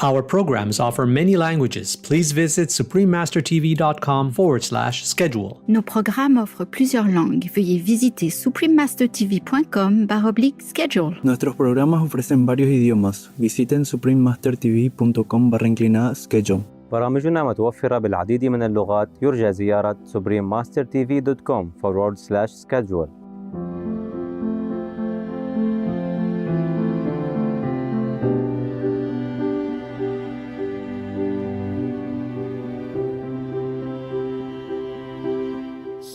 Our programs offer many languages. Please visit suprememastertv.com/schedule. Nos programmes offrent plusieurs langues. Veuillez visiter suprememastertv.com/schedule. Nuestros programas ofrecen varios idiomas. Visiten suprememastertv.com/schedule. برامجنا متوفرة بالعديد من اللغات. يرجى زيارة suprememastertv.com/schedule.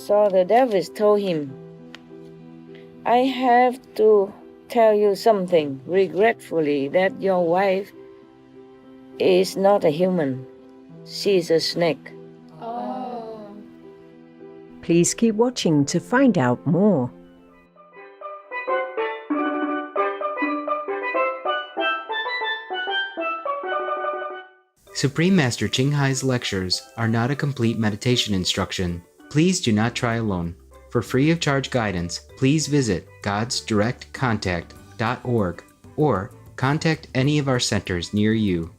So the devil told him, I have to tell you something regretfully that your wife is not a human. She's a snake. Please keep watching to find out more. Supreme Master Ching Hai's lectures are not a complete meditation instruction. Please do not try alone. For free of charge guidance, please visit godsdirectcontact.org or contact any of our centers near you.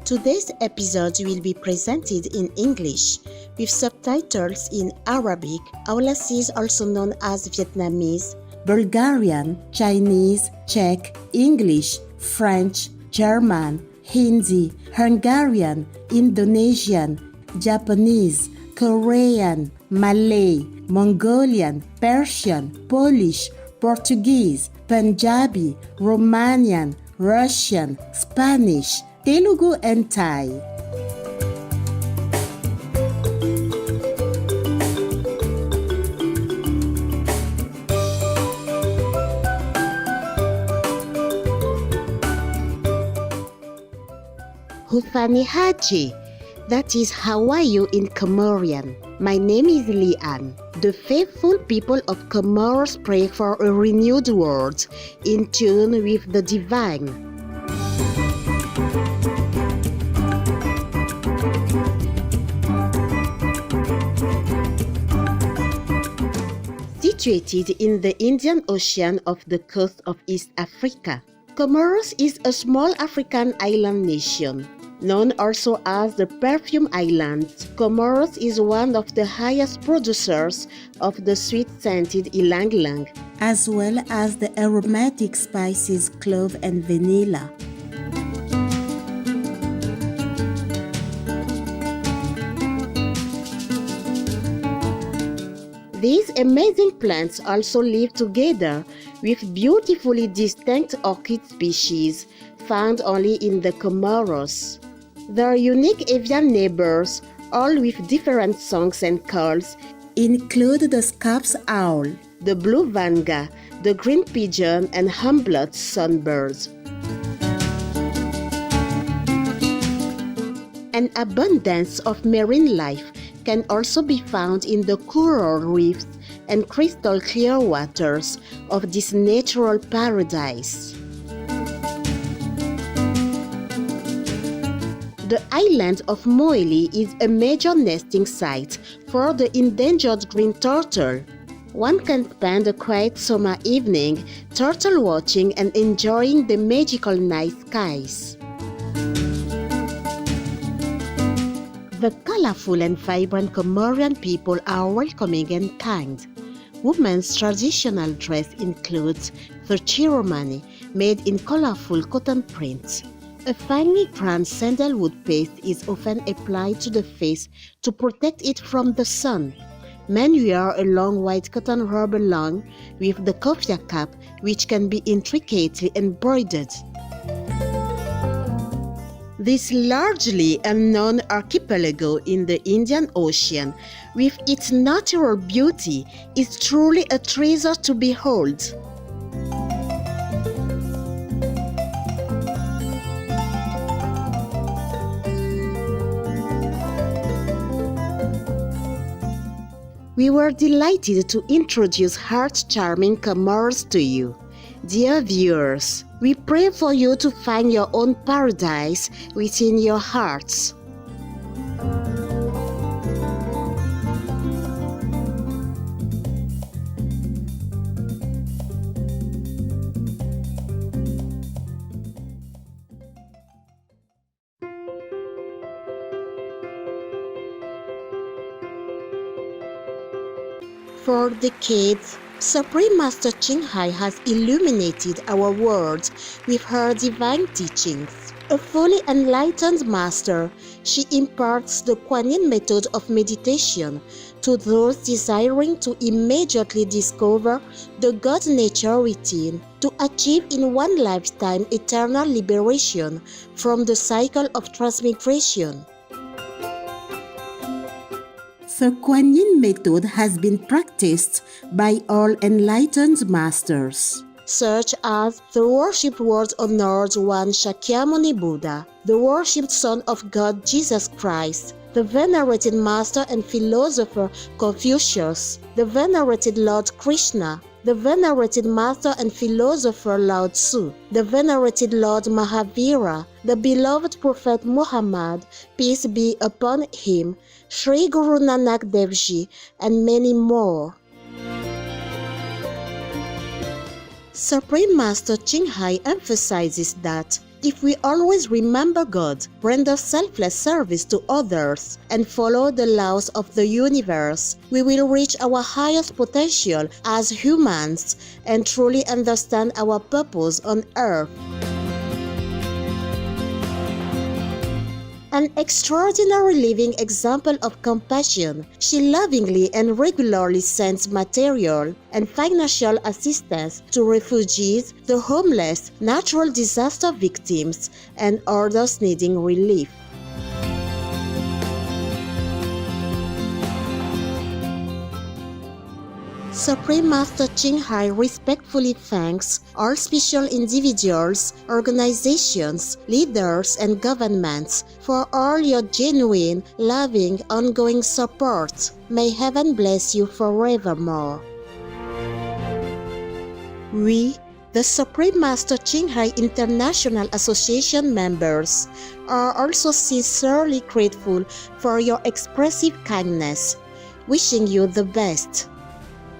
Today's episode will be presented in English with subtitles in Arabic, Aulacese also known as Vietnamese, Bulgarian, Chinese, Czech, English, French, German, Hindi, Hungarian, Indonesian, Japanese, Korean, Malay, Mongolian, Persian, Polish, Portuguese, Punjabi, Romanian, Russian, Spanish, Telugu and Thai. Hufani Haji, that is how are you in Comorian. My name is Lian. The faithful people of Comoros pray for a renewed world in tune with the divine. Situated in the Indian Ocean off the coast of East Africa, Comoros is a small African island nation. Known also as the Perfume Islands, Comoros is one of the highest producers of the sweet-scented ylang-ylang, as well as the aromatic spices clove and vanilla. These amazing plants also live together with beautifully distinct orchid species found only in the Comoros. Their unique avian neighbors, all with different songs and calls, include the scarp's owl, the blue vanga, the green pigeon, and humbled sunbirds. An abundance of marine life can also be found in the coral reefs and crystal clear waters of this natural paradise. The island of Moeli is a major nesting site for the endangered green turtle. One can spend a quiet summer evening turtle watching and enjoying the magical night skies. The colorful and vibrant Comorian people are welcoming and kind. Women's traditional dress includes the chiromani, made in colorful cotton prints. A finely ground sandalwood paste is often applied to the face to protect it from the sun. Men wear a long white cotton rubber long with the kofia cap, which can be intricately embroidered. This largely unknown archipelago in the Indian Ocean, with its natural beauty, is truly a treasure to behold. We were delighted to introduce heart-charming Comoros to you. Dear viewers, we pray for you to find your own paradise within your hearts. For decades, Supreme Master Ching Hai has illuminated our world with her divine teachings. A fully enlightened master, she imparts the Kuan Yin method of meditation to those desiring to immediately discover the God nature within, to achieve in one lifetime eternal liberation from the cycle of transmigration. The Kuan Yin method has been practiced by all enlightened masters, such as the worshipped world-honored one Shakyamuni Buddha, the worshipped Son of God Jesus Christ, the venerated master and philosopher Confucius, the venerated Lord Krishna, the venerated master and philosopher Lao Tzu, the venerated Lord Mahavira, the beloved Prophet Muhammad, peace be upon him, Sri Guru Nanak Dev Ji, and many more. Supreme Master Ching Hai emphasizes that if we always remember God, render selfless service to others, and follow the laws of the universe, we will reach our highest potential as humans and truly understand our purpose on earth. An extraordinary living example of compassion, she lovingly and regularly sends material and financial assistance to refugees, the homeless, natural disaster victims, and others needing relief. Supreme Master Ching Hai respectfully thanks all special individuals, organizations, leaders, and governments for all your genuine, loving, ongoing support. May heaven bless you forevermore. We, the Supreme Master Ching Hai International Association members, are also sincerely grateful for your expressive kindness, wishing you the best.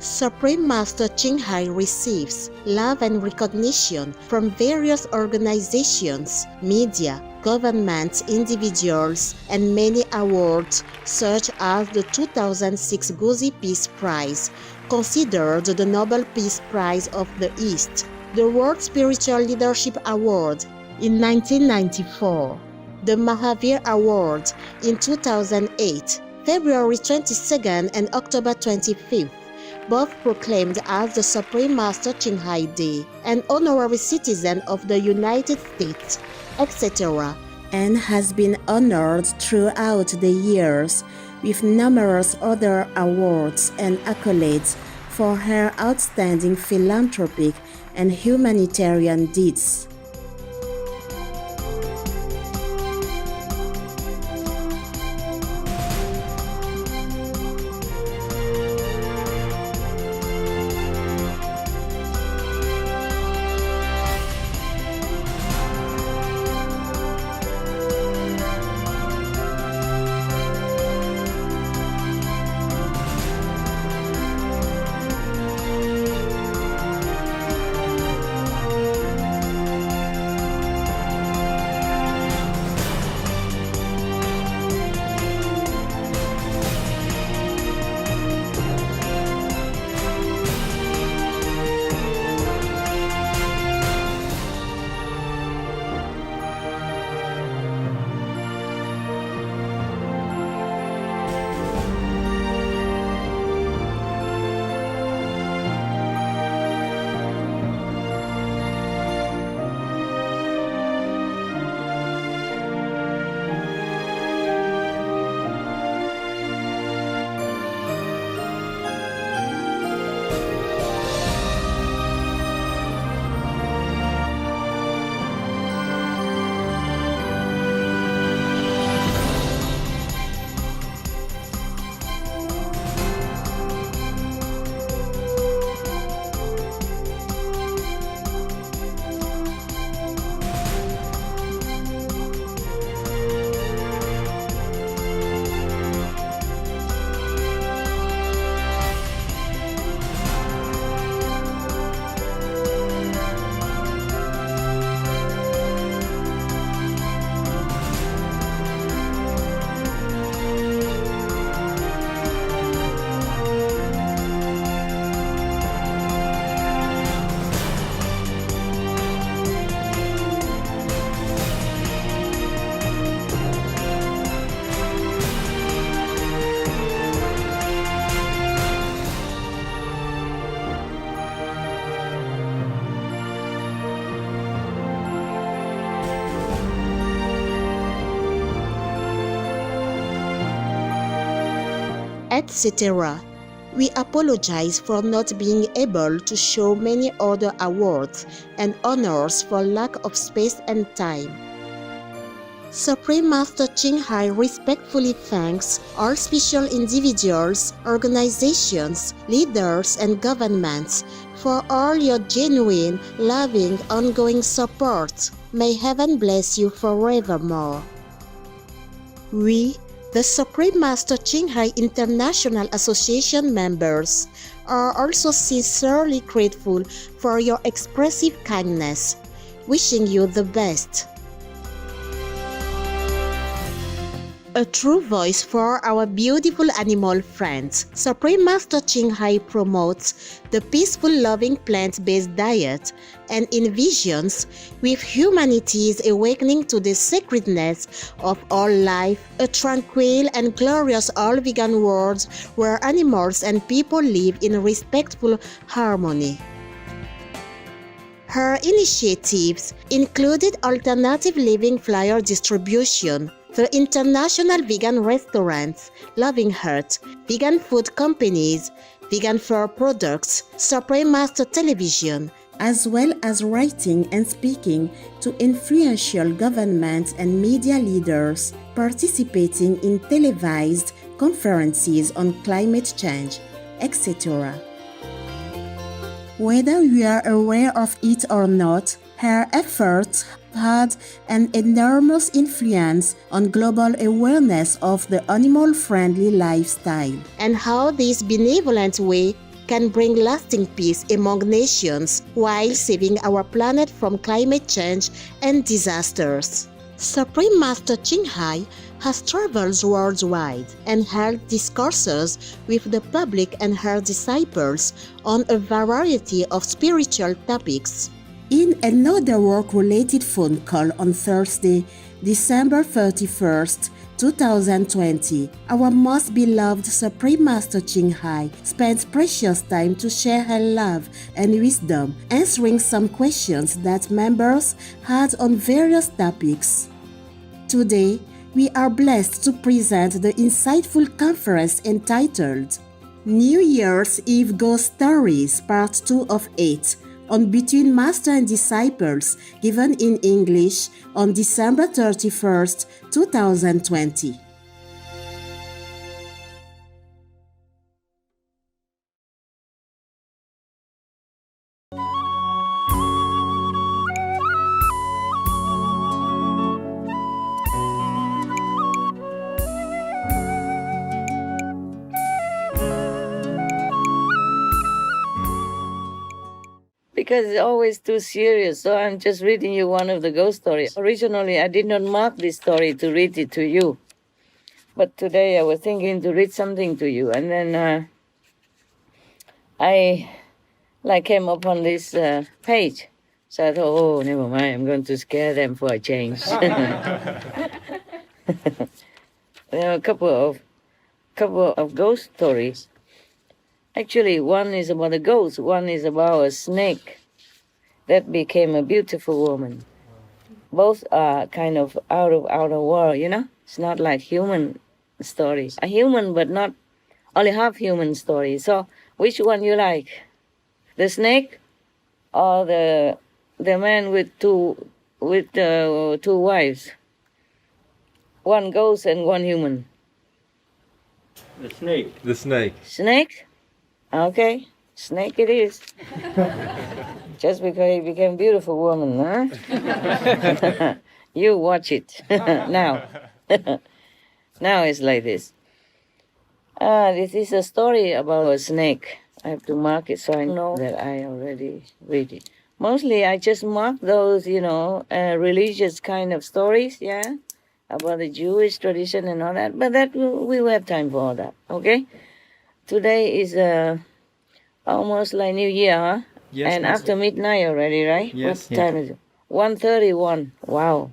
Supreme Master Ching Hai receives love and recognition from various organizations, media, governments, individuals, and many awards such as the 2006 Guzi Peace Prize, considered the Nobel Peace Prize of the East, the World Spiritual Leadership Award in 1994, the Mahavir Award in 2008, February 22nd and October 25th, both proclaimed as the Supreme Master Ching Hai Day, an honorary citizen of the United States, etc., and has been honored throughout the years with numerous other awards and accolades for her outstanding philanthropic and humanitarian deeds. etc. We apologize for not being able to show many other awards and honors for lack of space and time. Supreme Master Ching Hai respectfully thanks all special individuals, organizations, leaders, and governments for all your genuine, loving, ongoing support. May heaven bless you forevermore. We, the Supreme Master Ching Hai International Association members, are also sincerely grateful for your expressive kindness, wishing you the best. A true voice for our beautiful animal friends, Supreme Master Ching Hai promotes the peaceful, loving plant-based diet and envisions, with humanity's awakening to the sacredness of all life, a tranquil and glorious all-vegan world where animals and people live in respectful harmony. Her initiatives included alternative living flyer distribution, the international vegan restaurants, Loving Heart, vegan food companies, vegan fur products, Supreme Master Television, as well as writing and speaking to influential government and media leaders, participating in televised conferences on climate change, etc. Whether you are aware of it or not, her efforts had an enormous influence on global awareness of the animal-friendly lifestyle and how this benevolent way can bring lasting peace among nations while saving our planet from climate change and disasters. Supreme Master Ching Hai has traveled worldwide and held discourses with the public and her disciples on a variety of spiritual topics. In another work-related phone call on Thursday, December 31st, 2020, our most beloved Supreme Master Ching Hai spent precious time to share her love and wisdom, answering some questions that members had on various topics. Today, we are blessed to present the insightful conference entitled New Year's Eve Ghost Stories Part 2 of 8 on Between Master and Disciples, given in English on December 31st, 2020. Because it's always too serious, so I'm just reading you one of the ghost stories. Originally, I did not mark this story to read it to you. But today I was thinking to read something to you. And then I came upon this page. So I thought, oh, never mind, I'm going to scare them for a change. There are a couple of ghost stories. Actually, one is about a ghost, one is about a snake that became a beautiful woman. Both are kind of out of outer world, you know? It's not like human stories. A human, but not only half human story. So which one you like? The snake or the man with two wives? One ghost and one human. The snake. The snake. Snake? Okay, snake it is. Just because he became a beautiful woman, huh? You watch it now. Now it's like this. This is a story about a snake. I have to mark it so I know that I already read it. Mostly I just mark those, religious kind of stories, yeah, about the Jewish tradition and all that. But that we will have time for all that, okay? Today is almost like New Year, huh? Yes. And after midnight already, right? Yes. What time is it? 1:31. Wow.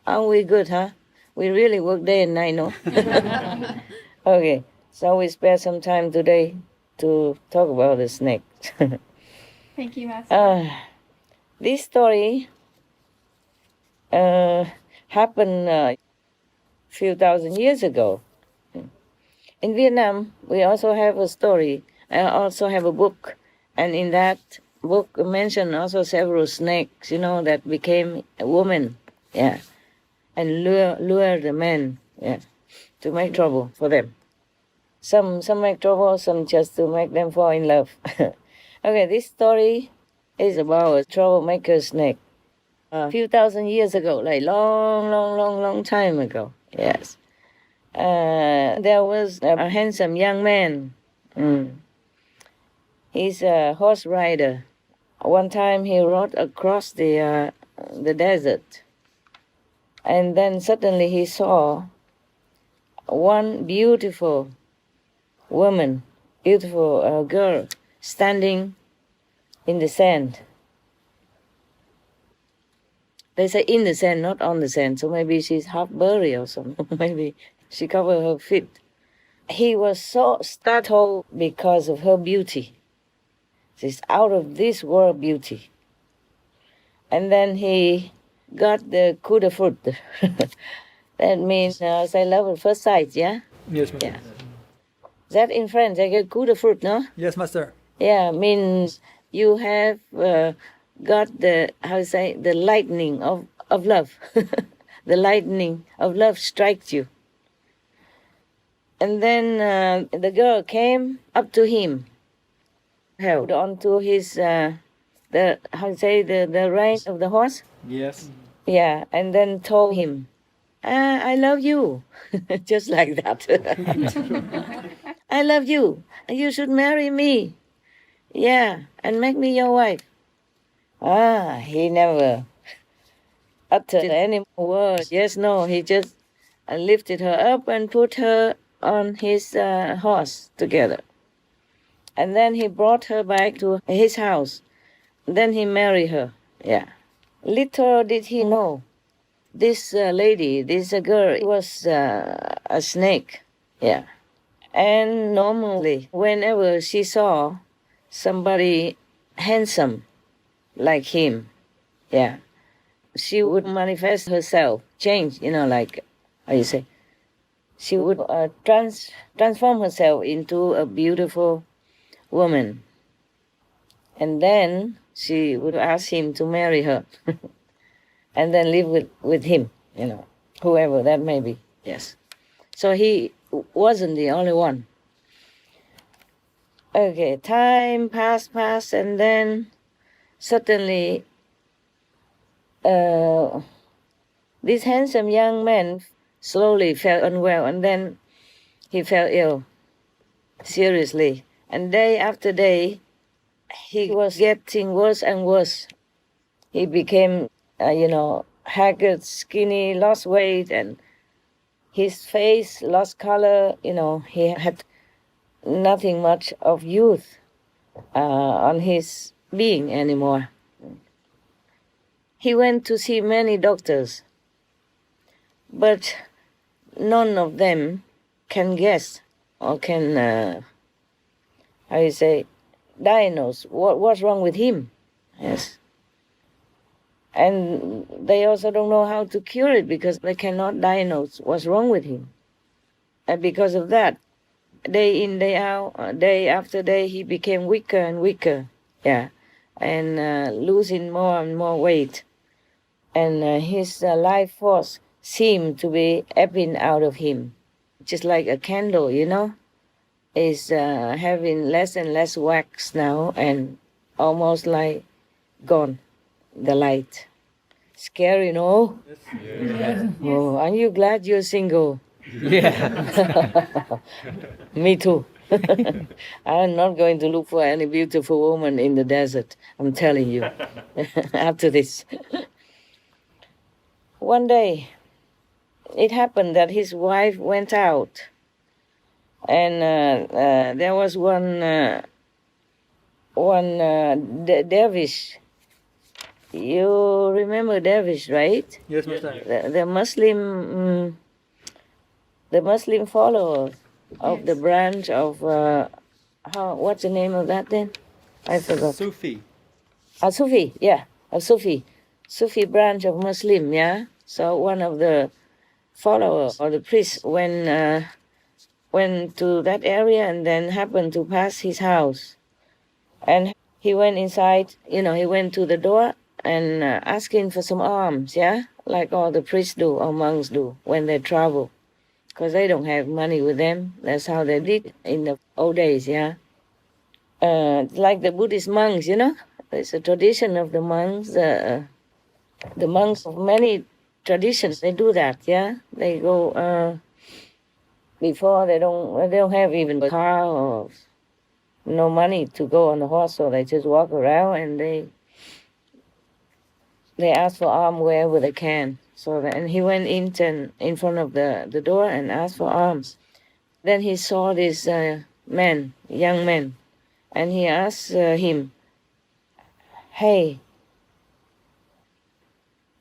Aren't we good, huh? We really work day and night, no? Okay, so we spare some time today to talk about the snake. Thank you, Master. This story happened a few thousand years ago. In Vietnam, we also have a story. I also have a book, and in that book mentioned also several snakes, that became a woman, and lure the men, to make trouble for them. Some make trouble, some just to make them fall in love. Okay, this story is about a troublemaker snake. A few thousand years ago, like long time ago, yes. There was a handsome young man. He's a horse rider. One time he rode across the desert, and then suddenly he saw one beautiful woman, beautiful girl, standing in the sand. They say in the sand, not on the sand, so maybe she's half buried or something. Maybe she covered her feet. He was so startled because of her beauty. She's out of this world beauty. And then he got the coup de foudre. That means, say love at first sight, yeah? Yes, master. Yeah. That in French, I get coup de foudre, no? Yes, master. Yeah, means you have got the, the lightning of love. The lightning of love strikes you. And then the girl came up to him, held onto his, the rein of the horse. Yes. Yeah, and then told him, I love you. Just like that. I love you. You should marry me. Yeah, and make me your wife. He never uttered any more words. Yes, no, he just lifted her up and put her on his horse together. And then he brought her back to his house. Then he married her. Yeah. Little did he know, this lady, this girl, was a snake. Yeah. And normally, whenever she saw somebody handsome like him, yeah, she would manifest herself, change, like, how you say, she would transform herself into a beautiful woman. And then she would ask him to marry her and then live with him, whoever that may be, yes. So he wasn't the only one. Okay, time passed, and then suddenly this handsome young man slowly felt unwell, and then he fell ill, seriously. And day after day, he was getting worse and worse. He became, haggard, skinny, lost weight, and his face lost color. He had nothing much of youth on his being anymore. He went to see many doctors, but none of them can guess or can, diagnose what's wrong with him. Yes. And they also don't know how to cure it because they cannot diagnose what's wrong with him. And because of that, day in, day out, day after day, he became weaker and weaker. Yeah. And losing more and more weight. And his life force seemed to be ebbing out of him. Just like a candle, is having less and less wax now and almost like gone, the light. Scary, no? Yes. Oh, aren't you glad you're single? Yeah. Me too. I'm not going to look for any beautiful woman in the desert, I'm telling you, after this. One day, it happened that his wife went out, and there was one dervish. You remember dervish, right? Yes, master. The Muslim followers of the branch of what's the name of that then? I forgot. Sufi. Sufi, yeah, a Sufi branch of Muslim, yeah. So one of the followers or the priests, when went to that area and then happened to pass his house. And he went inside, he went to the door and asking for some alms, yeah? Like all the priests do or monks do when they travel. Because they don't have money with them. That's how they did in the old days, yeah? Like the Buddhist monks, It's a tradition of the monks. The monks of many traditions, they do that, yeah? They go, before they don't have even a car or no money to go on the horse, so they just walk around and they ask for alms wherever they can. And he went in front of the door and asked for alms. Then he saw this young man, and he asked him, "Hey,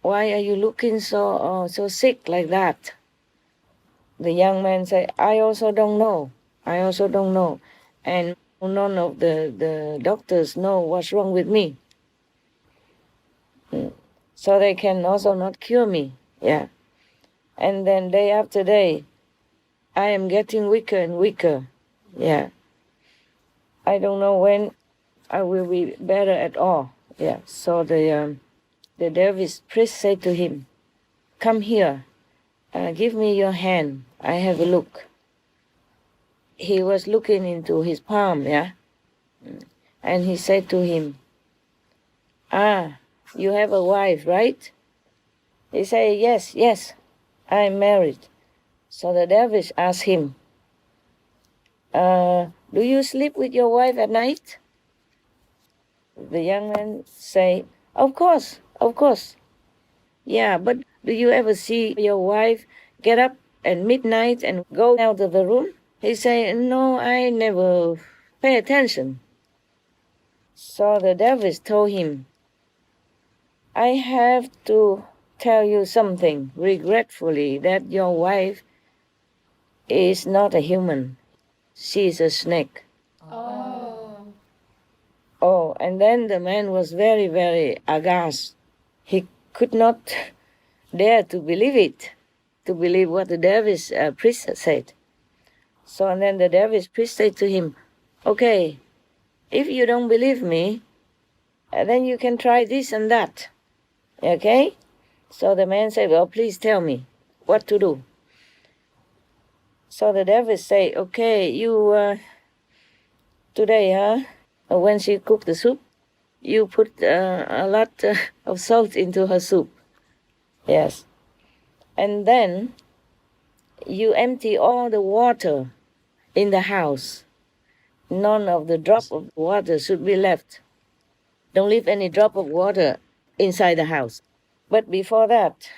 why are you looking so sick like that?" The young man said, I also don't know. And none of the doctors know what's wrong with me. So they can also not cure me. Yeah. And then day after day, I am getting weaker and weaker. Yeah. I don't know when I will be better at all. Yeah. So the dervish priest said to him, "Come here. Give me your hand. I have a look." He was looking into his palm, yeah? And he said to him, "You have a wife, right?" He said, Yes, I am married." So the dervish asked him, "Do you sleep with your wife at night?" The young man said, Of course. Yeah, but do you ever see your wife get up at midnight and go out of the room?" He said, "No, I never pay attention." So the dervish told him, "I have to tell you something regretfully, that your wife is not a human. She is a snake." Oh, and then the man was very, very aghast. He could not dare to believe what the dervish priest said. So and then the dervish priest said to him, "Okay, if you don't believe me, then you can try this and that." Okay? So the man said, "Well, please tell me what to do." So the dervish said, "Okay, you, today, when she cooked the soup, you put a lot of salt into her soup. Yes. And then you empty all the water in the house. None of the drop of water should be left. Don't leave any drop of water inside the house. But before that,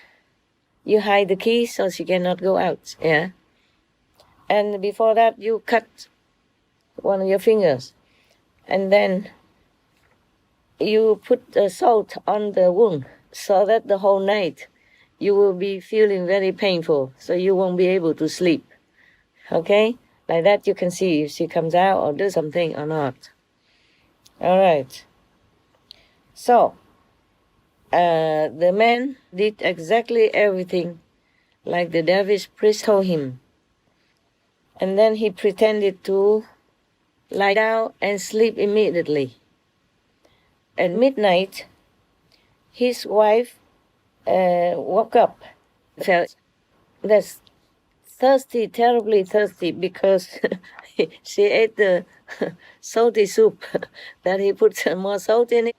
you hide the key so she cannot go out. Yeah. And before that, you cut one of your fingers. And then you put salt on the wound so that the whole night you will be feeling very painful, so you won't be able to sleep. Okay? Like that you can see if she comes out or do something or not. All right. So, the man did exactly everything like the dervish priest told him. And then he pretended to lie down and sleep immediately. At midnight, his wife woke up, felt that's thirsty, terribly thirsty, because she ate the salty soup that he put some more salt in it.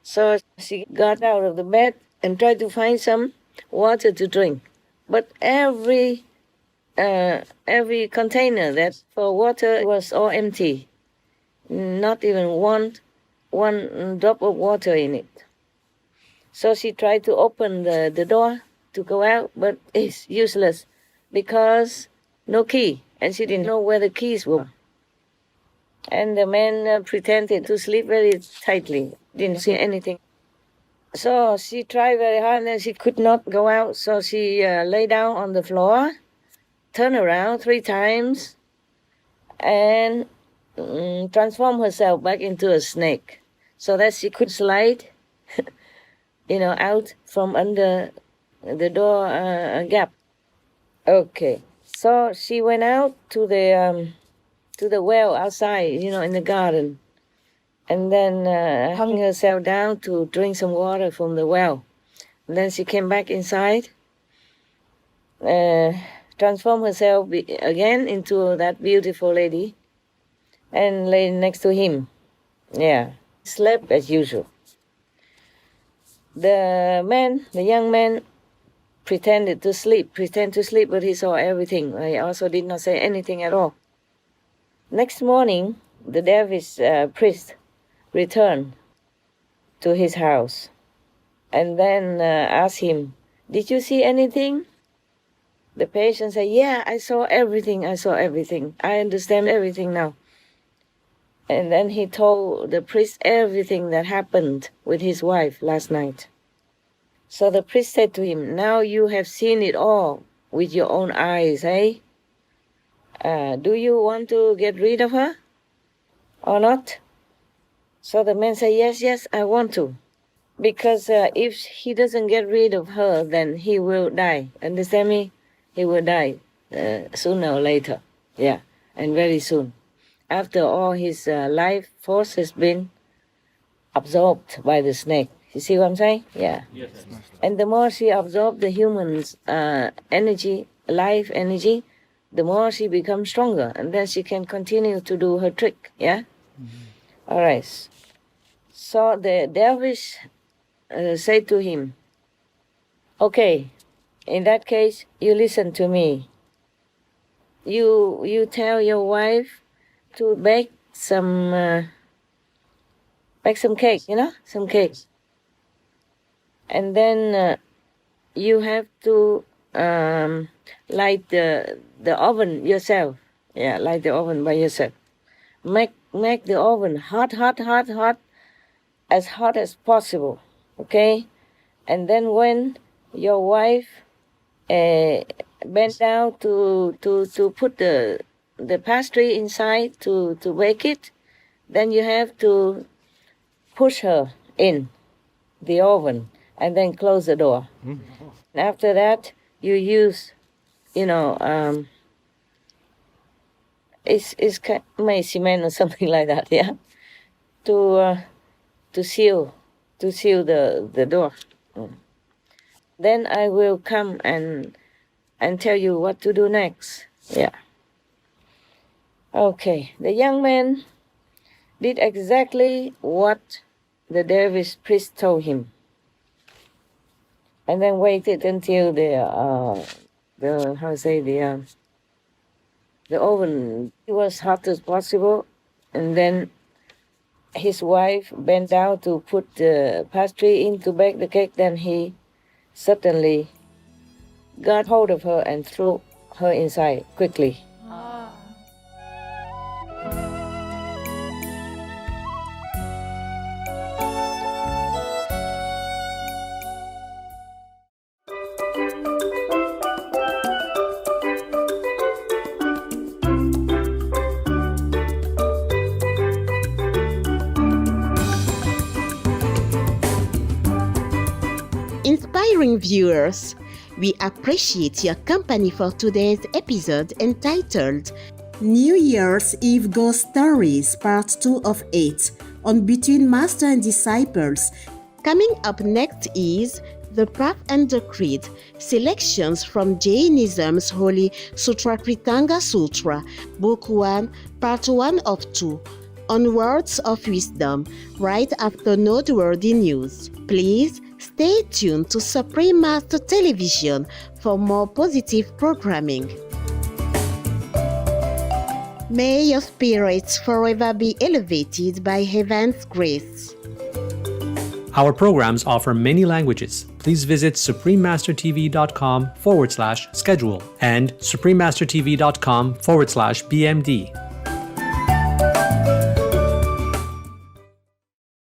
So she got out of the bed and tried to find some water to drink. But every container that for water was all empty. Not even one drop of water in it. So she tried to open the door to go out, but it's useless because no key, and she didn't know where the keys were. And the man pretended to sleep very tightly, didn't see anything. So she tried very hard and she could not go out, so she lay down on the floor, turned around 3 times, and transform herself back into a snake so that she could slide out from under the door gap. Okay, So she went out to the well outside, in the garden, and then hung herself down to drink some water from the well. And then she came back inside, transformed herself again into that beautiful lady, and lay next to him. Yeah, slept as usual. The young man, pretended to sleep, but he saw everything. He also did not say anything at all. Next morning, the dervish priest returned to his house and then asked him, "Did you see anything?" The patient said, "Yeah, I saw everything. I understand everything now." And then he told the priest everything that happened with his wife last night. So the priest said to him, "Now you have seen it all with your own eyes, eh? Do you want to get rid of her or not?" So the man said, yes, I want to. Because if he doesn't get rid of her, then he will die. Understand me? He will die sooner or later. Yeah, and very soon. After all his life force has been absorbed by the snake. You see what I'm saying? Yeah. Yes. And the more she absorbs the human's energy, life energy, the more she becomes stronger. And then she can continue to do her trick. Yeah? Mm-hmm. All right. So the dervish said to him, "Okay, in that case, you listen to me. You tell your wife to bake some cake, some cake. And then you have to light the oven yourself. Yeah, light the oven by yourself. Make the oven hot, as hot as possible, okay? And then when your wife bent down to put the pastry inside to bake it, then you have to push her in the oven and then close the door. And after that, you use, it's cement or something like that, yeah, to seal the door. Then I will come and tell you what to do next. Yeah. Okay. The young man did exactly what the dervish priest told him, and then waited until the oven was hot as possible, and then his wife bent down to put the pastry in to bake the cake. Then he suddenly got hold of her and threw her inside quickly. Inspiring viewers, we appreciate your company for today's episode entitled New Year's Eve Ghost Stories Part 2 of 8 on Between Master and Disciples. Coming up next is The Path and the Creed, selections from Jainism's Holy Sutra Sutra, Book 1, Part 1 of 2, on Words of Wisdom, right after noteworthy news. Please stay tuned to Supreme Master Television for more positive programming. May your spirits forever be elevated by heaven's grace. Our programs offer many languages. Please visit suprememastertv.com/schedule and suprememastertv.com/BMD.